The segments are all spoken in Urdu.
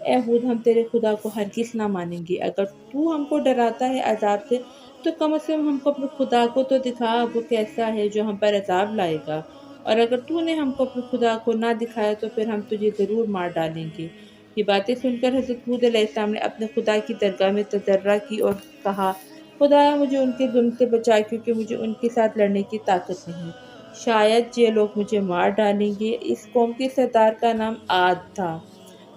اے ہود ہم تیرے خدا کو ہرگز نہ مانیں گے، اگر تو ہم کو ڈراتا ہے عذاب سے تو کم از کم ہم کو اپنے خدا کو تو دکھا وہ کیسا ہے جو ہم پر عذاب لائے گا، اور اگر تو نے ہم کو اپنے خدا کو نہ دکھایا تو پھر ہم تجھے ضرور مار ڈالیں گے۔ یہ باتیں سن کر حضرت ہود علیہ السلام نے اپنے خدا کی درگاہ میں تضرع کی اور کہا، خدایا مجھے ان کے ظلم سے بچا کیونکہ مجھے ان کے ساتھ لڑنے کی طاقت نہیں، شاید یہ لوگ مجھے مار ڈالیں گے۔ اس قوم کے سردار کا نام عاد تھا۔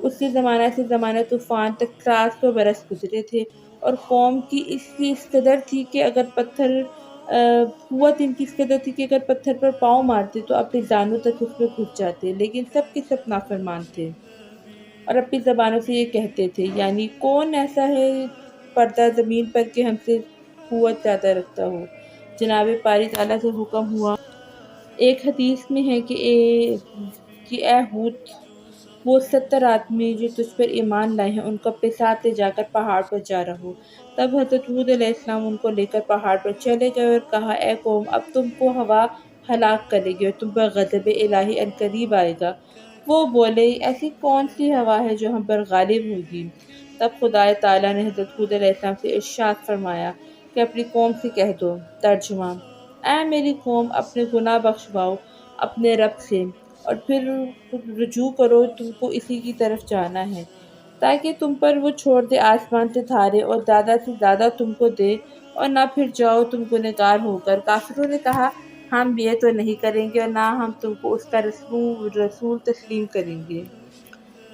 اس کے زمانہ سے زمانہ طوفان تک 700 برس گزرے تھے، اور قوم کی اس قدر تھی کہ اگر پتھر قوت ان کی اس قدر تھی کہ اگر پتھر پر پاؤں مارتے تو اپنی جانوں تک اس میں گھس جاتے، لیکن سب کے سب نافرمان تھے اور اپنی زبانوں سے یہ کہتے تھے، یعنی کون ایسا ہے پردہ زمین پر کہ ہم سے قوت زیادہ رکھتا ہو۔ جناب پاری تعالیٰ سے حکم ہوا۔ ایک حدیث میں ہے کہ اے ہود، وہ 70 آدمی جو تجھ پر ایمان لائے ہیں ان کو اپنے ساتھ لے جا کر پہاڑ پر جا رہو۔ تب حضرت ہود علیہ السلام ان کو لے کر پہاڑ پر چلے گئے اور کہا، اے قوم، اب تم کو ہوا ہلاک کرے گی اور تم پر غضب الہی عنقریب آئے گا۔ وہ بولے، ایسی کون سی ہوا ہے جو ہم پر غالب ہوگی؟ تب خدا تعالیٰ نے حضرت ہود علیہ السلام سے ارشاد فرمایا کہ اپنی قوم سے کہہ دو، ترجمہ، اے میری قوم، اپنے گناہ بخشواؤ اپنے رب سے اور پھر رجوع کرو، تم کو اسی کی طرف جانا ہے تاکہ تم پر وہ چھوڑ دے آسمان سے دھارے اور زیادہ سے زیادہ تم کو دے اور نہ پھر جاؤ تم گنہگار ہو کر۔ کافروں نے کہا، ہم یہ تو نہیں کریں گے اور نہ ہم تم کو اس کا رسول تسلیم کریں گے۔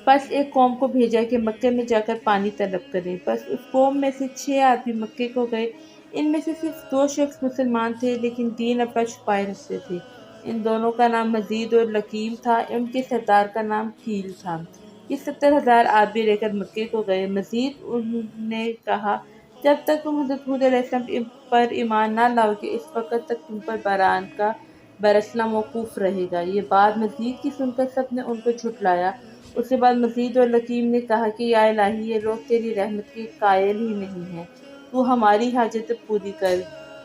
پس ایک قوم کو بھیجا کہ مکے میں جا کر پانی طلب کریں۔ پس اس قوم میں سے 6 آدمی مکے کو گئے، ان میں سے صرف 2 شخص مسلمان تھے لیکن دین اپنا چھپائے رکھتے تھے۔ ان دونوں کا نام مزید اور لکیم تھا، ان کے سردار کا نام کیل تھا۔ یہ 70,000 آدمی لے کر مکے کو گئے۔ مزید انہوں نے کہا، جب تک تم حضرت ہود علیہ السلام پر ایمان نہ لاؤ گے اس وقت تک تم پر باران کا برسنا موقوف رہے گا۔ یہ بات مزید کی سن کر سب نے ان کو جھٹلایا۔ اس کے بعد مزید اور لکیم نے کہا کہ یا الہی، یہ لوگ تیری رحمت کے قائل ہی نہیں ہیں، تو ہماری حاجت پوری کر۔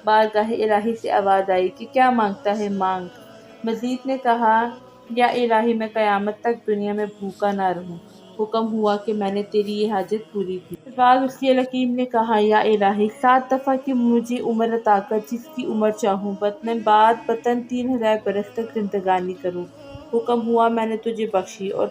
بارگاہ الہی سے آواز آئی کہ کیا مانگتا ہے، مانگ۔ مزید نے کہا، یا الہی، میں قیامت تک دنیا میں بھوکا نہ رہوں۔ حکم ہوا کہ میں نے تیری یہ حاجت پوری کی۔ اس کے بعد اس کی لکیم نے کہا، یا الہی، 7 دفعہ کہ مجھے عمر عطا کر جس کی عمر چاہوں، بطن بعد بطن 3000 برس تک زندگانی کروں۔ حکم ہوا، میں نے تجھے بخشی۔ اور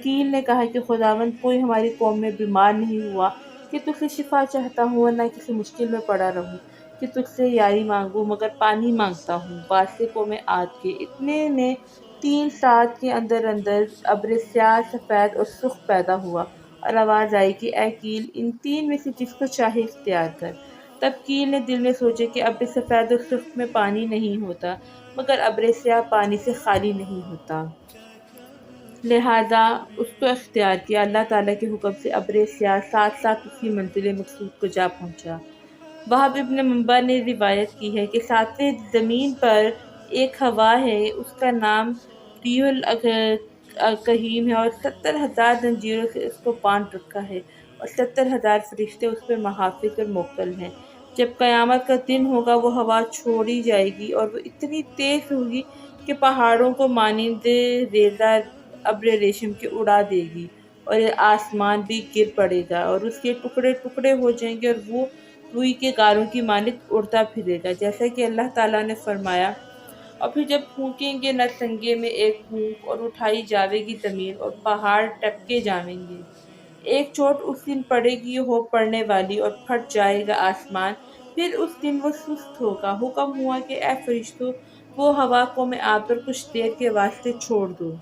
کیل نے کہا کہ خداوند، کوئی ہماری قوم میں بیمار نہیں ہوا کہ تجھ سے شفا چاہتا ہوں اور نہ کسی مشکل میں پڑا رہوں کہ تجھ سے یاری مانگوں، مگر پانی مانگتا ہوں۔ باسی قوم عاد کے اتنے میں 3 سال کے اندر اندر ابر سیاہ، سفید اور سرخ پیدا ہوا، اور آواز آئی کہ اے کیل، ان 3 میں سے جس کو چاہے اختیار کر۔ تب کیل نے دل میں سوچا کہ ابر سفید اور سرخ میں پانی نہیں ہوتا، مگر ابر سیاہ پانی سے خالی نہیں ہوتا، لہذا اس کو اختیار کیا۔ اللہ تعالیٰ کے حکم سے ابر سیاہ ساتھ ساتھ اس کی منزل مقصود کو جا پہنچا۔ وہب ابن منبع نے روایت کی ہے کہ 7ویں زمین پر ایک ہوا ہے، اس کا نام ریح القیم ہے، اور 70,000 زنجیروں سے اس کو باندھ رکھا ہے، اور 70,000 فرشتے اس پر محافظ اور موکل ہیں۔ جب قیامت کا دن ہوگا وہ ہوا چھوڑی جائے گی اور وہ اتنی تیز ہوگی کہ پہاڑوں کو مانند ریزہ ابر ریشم کے اڑا دے گی، اور آسمان بھی گر پڑے گا اور اس کے ٹکڑے ٹکڑے ہو جائیں گے اور وہ روئی کے غاروں کی مانند اڑتا پھرے گا، جیسا کہ اللہ تعالیٰ نے فرمایا، اور پھر جب پھونکیں گے نرسنگے میں ایک پھونک اور اٹھائی جاوے گی زمین اور پہاڑ ٹپکے جائیں گے، ایک چوٹ اس دن پڑے گی ہو پڑنے والی اور پھٹ جائے گا آسمان، پھر اس دن وہ سست ہوگا۔ حکم ہوا کہ اے فرشتوں، وہ ہوا قوم عاد پر کچھ دیر کے واسطے چھوڑ دو۔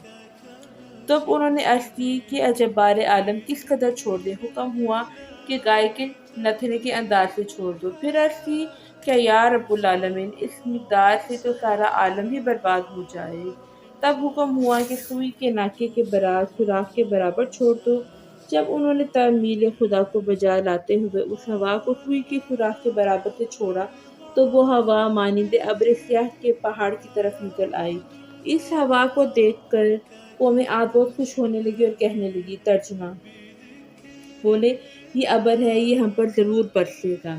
تب انہوں نے عرض کی کہ اے جبار عالم، کس قدر چھوڑ دیں؟ حکم ہوا کہ گائے کے نتھنے کے انداز سے چھوڑ دو۔ پھر عرض کی کہ یا رب العالمین، اس مقدار سے تو سارا عالم ہی برباد ہو جائے۔ تب حکم ہوا کہ سوئی کے ناکے کے سوراخ کے برابر چھوڑ دو۔ جب انہوں نے تعمیل خدا کو بجا لاتے ہوئے اس ہوا کو سوئی کے سوراخ کے برابر سے چھوڑا تو وہ ہوا مانند ابر سیاہ کے پہاڑ کی طرف نکل آئی۔ اس ہوا کو دیکھ کر قوم عاد بہت خوش ہونے لگی اور کہنے لگی، ترجمہ، بولے، یہ ابر ہے، یہ ہم پر ضرور برسے گا۔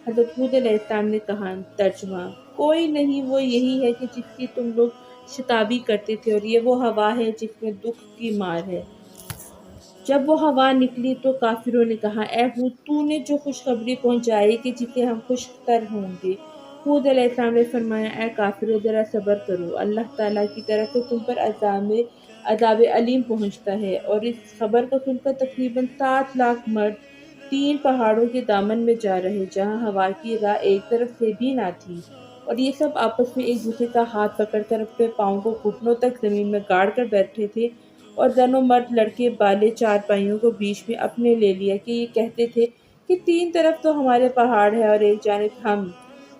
حضرت ہود علیہ السلام نے کہا، ترجمہ، کوئی نہیں، وہ یہی ہے کہ جس کی تم لوگ شتابی کرتے تھے، اور یہ وہ ہوا ہے جس میں دکھ کی مار ہے۔ جب وہ ہوا نکلی تو کافروں نے کہا، اے ہود، تو نے جو خوشخبری پہنچائی کہ جسے ہم خوش تر ہوں گے۔ ہود علیہ السلام نے فرمایا، اے کافروں، ذرا صبر کرو، اللہ تعالیٰ کی طرف سے تم پر عذاب علیم پہنچتا ہے۔ اور اس خبر کو سن کر تقریباً 7 لاکھ مرد 3 پہاڑوں کے دامن میں جا رہے جہاں ہوا کی راہ ایک طرف سے بھی نہ تھی، اور یہ سب آپس میں ایک دوسرے کا ہاتھ پکڑ کر اپنے پاؤں کو گھٹنوں تک زمین میں گاڑ کر بیٹھے تھے، اور زن و مرد، لڑکے بالے چارپائیوں کو بیچ میں اپنے لے لیا کہ یہ کہتے تھے کہ 3 طرف تو ہمارے پہاڑ ہے اور ایک جانب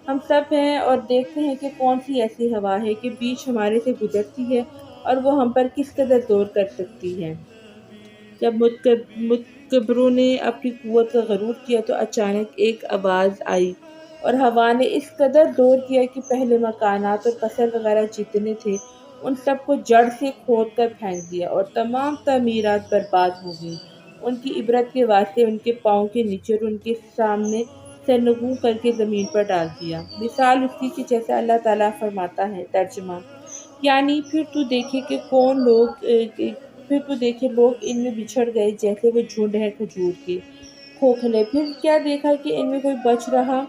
ہم سب ہیں، اور دیکھتے ہیں کہ کون سی ایسی ہوا ہے کہ بیچ ہمارے سے گزرتی ہے اور وہ ہم پر کس قدر زور کر سکتی ہے۔ جب متکبروں نے اپنی قوت کا غرور کیا تو اچانک ایک آواز آئی اور ہوا نے اس قدر زور کیا کہ پہلے مکانات اور پتھر وغیرہ جتنے تھے ان سب کو جڑ سے کھود کر پھینک دیا، اور تمام تعمیرات برباد ہو گئیں۔ ان کی عبرت کے واسطے ان کے پاؤں کے نیچے اور ان کے سامنے سرنگوں کر کے زمین پر ڈال دیا۔ مثال اس کی کہ جیسا اللہ تعالیٰ فرماتا ہے، ترجمہ یعنی پھر تو دیکھے لوگ ان میں بچھڑ گئے جیسے وہ جھنڈ ہے کھجور کے کھوکھلے، پھر کیا دیکھا کہ ان میں کوئی بچ رہا،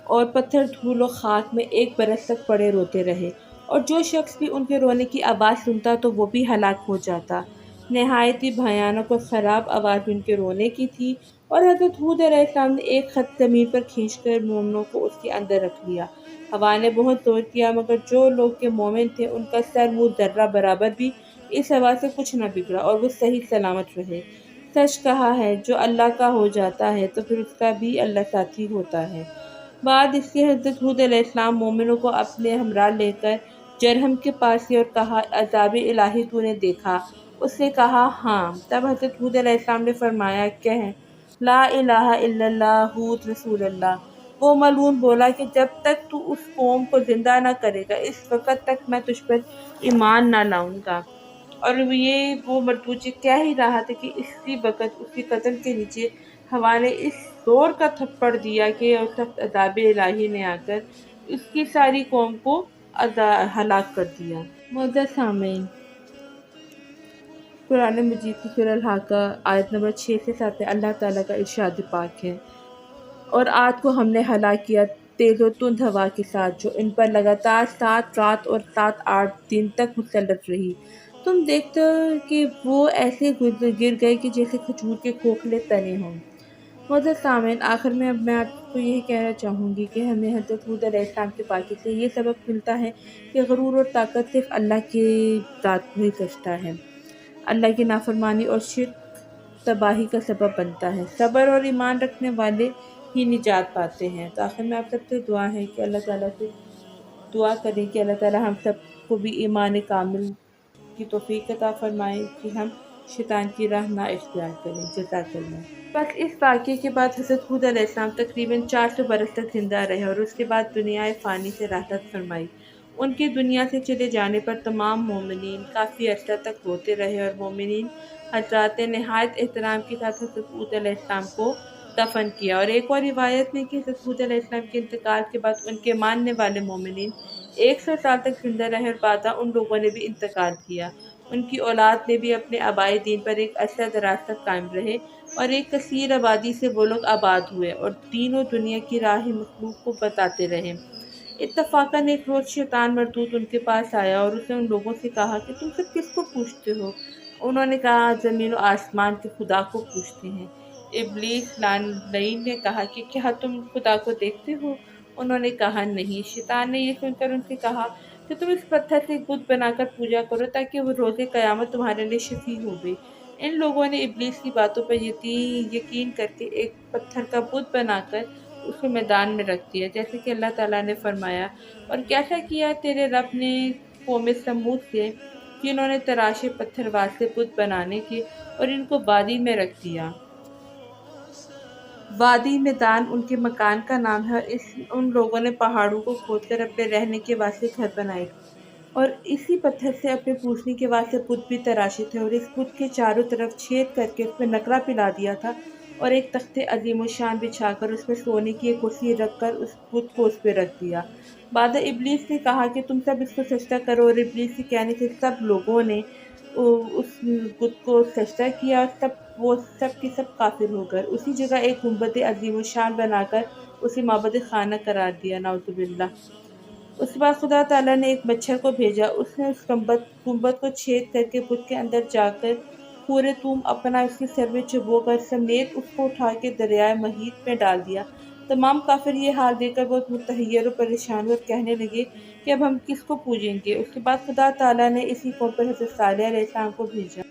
اور پتھر دھول و خاک میں 1 برس تک پڑے روتے رہے، اور جو شخص بھی ان کے رونے کی آواز سنتا تو وہ بھی ہلاک ہو جاتا۔ نہایت ہی بھیانک اور خراب آواز ان کے رونے کی تھی، اور حضرت ہود علیہ السلام نے ایک خط زمین پر کھینچ کر مومنوں کو اس کے اندر رکھ لیا۔ ہوا نے بہت زور کیا مگر جو لوگ کے مومن تھے ان کا سر منہ ذرہ برابر بھی اس ہوا سے کچھ نہ بگڑا، اور وہ صحیح سلامت رہے۔ سچ کہا ہے، جو اللہ کا ہو جاتا ہے تو پھر اس کا بھی اللہ ساتھی ہوتا ہے۔ بعد اس کے حضرت ہود علیہ السلام مومنوں کو اپنے ہمراہ لے کر جرہم کے پاس گئے اور کہا، عذاب الہی تو نے دیکھا؟ اس نے کہا، ہاں۔ تب حضرت ہود علیہ السلام نے فرمایا، کہہ لا الہ الا اللہ، ہود رسول اللہ۔ وہ ملعون بولا کہ جب تک تو اس قوم کو زندہ نہ کرے گا اس وقت تک میں تجھ پر ایمان نہ لاؤں گا۔ اور وہ مردود کہہ ہی رہا تھا کہ اسی وقت اس کے قدم کے نیچے ہوا نے اس زور کا تھپڑ دیا کہ سخت عذاب الہی نے آ کر اس کی ساری قوم کو ہلاک کر دیا۔ معزز سامعین، قرآن مجید کی سورہ الحاقہ آیت نمبر 6 سے 7 میں اللہ تعالیٰ کا ارشاد پاک ہے، اور آج کو ہم نے ہلاک کیا تیز و تند ہوا کے ساتھ جو ان پر لگاتار 7 رات اور 8 دن تک مسلط رہی۔ تم دیکھتے ہو کہ وہ ایسے گر گئے کہ جیسے کھجور کے کھوکھلے تنے ہوں۔ معزز سامعین، آخر میں اب میں آپ کو یہی کہنا چاہوں گی کہ ہمیں حضرت ہود علیہ السلام کے واقعے سے یہ سبق ملتا ہے کہ غرور اور طاقت صرف اللہ کی ذات کو ہی سجتا ہے۔ اللہ کی نافرمانی اور شرک تباہی کا سبب بنتا ہے۔ صبر اور ایمان رکھنے والے ہی نجات پاتے ہیں۔ تو آخر میں آپ سب سے دعا ہے کہ اللہ تعالیٰ سے دعا کریں کہ اللہ تعالیٰ ہم سب کو بھی ایمان کامل کی توفیق عطا فرمائے کہ ہم شیطان کی راہ نہ اختیار کریں۔ جزاک اللہ۔ بس اس واقعے کے بعد حضرت ہود علیہ السلام تقریباً 400 برس تک زندہ رہے، اور اس کے بعد دنیا فانی سے رحلت فرمائی۔ ان کے دنیا سے چلے جانے پر تمام مومنین کافی عرصہ تک روتے رہے، اور مومنین حضرات نے نہایت احترام کے ساتھ حضرت ہود علیہ السلام کو دفن کیا۔ اور ایک اور روایت میں کہ حضرت ہود علیہ السلام کے انتقال کے بعد ان کے ماننے والے مومنین 100 سال تک زندہ رہے، اور بعد ان لوگوں نے بھی انتقال کیا۔ ان کی اولاد نے بھی اپنے آبائی دین پر ایک عرصہ دراز تک قائم رہے، اور ایک کثیر آبادی سے وہ لوگ آباد ہوئے اور دین و دنیا کی راہ مخلوق کو بتاتے رہے۔ اتفاقاً ایک روز شیطان مردود ان کے پاس آیا اور اس نے ان لوگوں سے کہا کہ تم سب کس کو پوچھتے ہو؟ انہوں نے کہا، زمین و آسمان کے خدا کو پوچھتے ہیں۔ ابلیس لعین نے کہا کہ کیا تم خدا کو دیکھتے ہو؟ انہوں نے کہا نہیں۔ شیطان نے یہ سن کر ان سے کہا کہ تم اس پتھر سے ایک بت بنا کر پوجا کرو تاکہ وہ روز قیامت تمہارے لیے شفیع ہوگی۔ ان لوگوں نے ابلیس کی باتوں پر یقین کر کے ایک پتھر کا بت بنا کر اس کو میدان میں رکھ دیا، جیسے کہ اللہ تعالیٰ نے فرمایا، اور کیسا کیا تیرے رب نے قوم سمود سے کہ انہوں نے تراشے پتھر واسطے بت بنانے کے اور ان کو وادی میں رکھ دیا۔ وادی میدان ان کے مکان کا نام ہے، اور ان لوگوں نے پہاڑوں کو کھود کر اپنے رہنے کے واسطے گھر بنائے، اور اسی پتھر سے اپنے پوجنے کے واسطے بت بھی تراشے تھے، اور اس بت کے چاروں طرف چھید کر کے اس میں نقرہ پلا دیا تھا، اور ایک تخت عظیم الشان بچھا کر اس میں سونے کی ایک کرسی رکھ کر اس بت کو اس پہ رکھ دیا۔ بعد ابلیس نے کہا کہ تم سب اس کو سجدہ کرو، اور ابلیس کے کہنے سے سب لوگوں نے اس بت کو سجدہ کیا اور وہ سب کے سب کافر ہو گئے۔ اسی جگہ ایک گنبد عظیم الشان بنا کر اسے معبد خانہ قرار دیا، نعوذ باللہ۔ اس کے بعد خدا تعالیٰ نے ایک مچھر کو بھیجا، اس نے اس گنبد کو چھید کر کے بت کے اندر جا کر پورے توم اپنا اس کے سر میں چبو کر سمیت اس کو اٹھا کے دریائے محیط میں ڈال دیا۔ تمام کافر یہ حال دیکھ کر بہت متحیر و پریشان ہوئے اور کہنے لگے کہ اب ہم کس کو پوجیں گے۔ اس کے بعد خدا تعالیٰ نے اسی قوم پر حضرت صالح علیہ السلام کو بھیجا۔